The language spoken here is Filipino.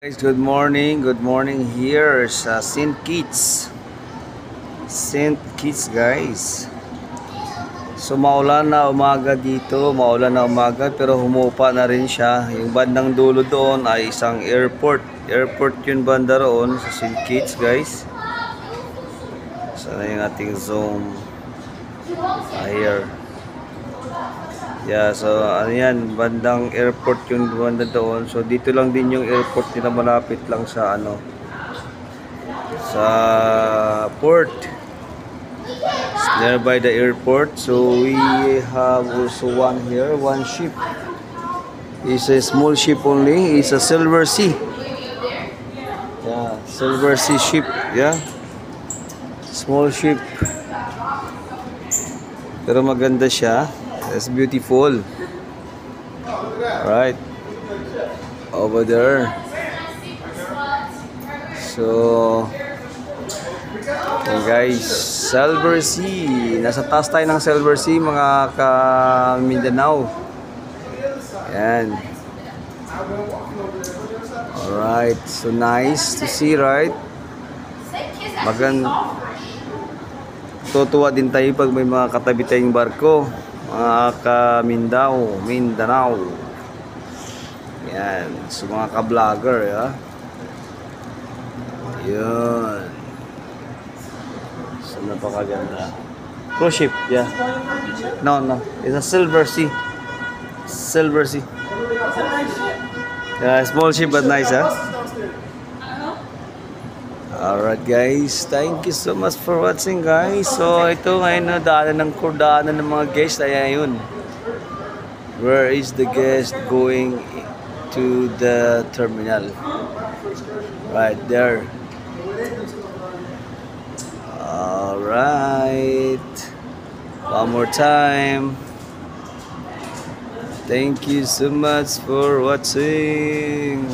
Guys, good morning. Good morning here sa St. Kitts. St. Kitts, guys. So maulan na umaga dito, maulan na umaga pero humupa na rin siya. Yung bandang dulo doon ay isang airport. Airport yun banda roon sa St. Kitts, guys. Sana yung ating zoom here. Yeah, so ano yan, bandang airport yung banda doon. So dito lang din yung airport nila, malapit lang sa sa port. It's nearby the airport. So we have also one here, one ship. It's a small ship only. It's a Silver Sea. Yeah, Silver Sea ship. Yeah, small ship. Pero maganda siya. It's beautiful. Right over there. So guys, Silver Sea. Nasa taas tayo ng Silver Sea, mga ka-Mindanao. Yan. Alright. So nice to see, right? Tutuwa din tayo pag may mga katabi tayong barko. Mga ka-Mindanao. Yan. So mga ka-vlogger, ya. Yun. So napakaganda. Cruise ship, yeah. No. It's a Silver Sea. Silver Sea. Yeah, small ship but nice, huh? Alright guys, thank you so much for watching, guys. So ito ngayon na daanan ng mga guests. Ayan yun. Where is the guest going to the terminal? Right there. Alright. One more time. Thank you so much for watching.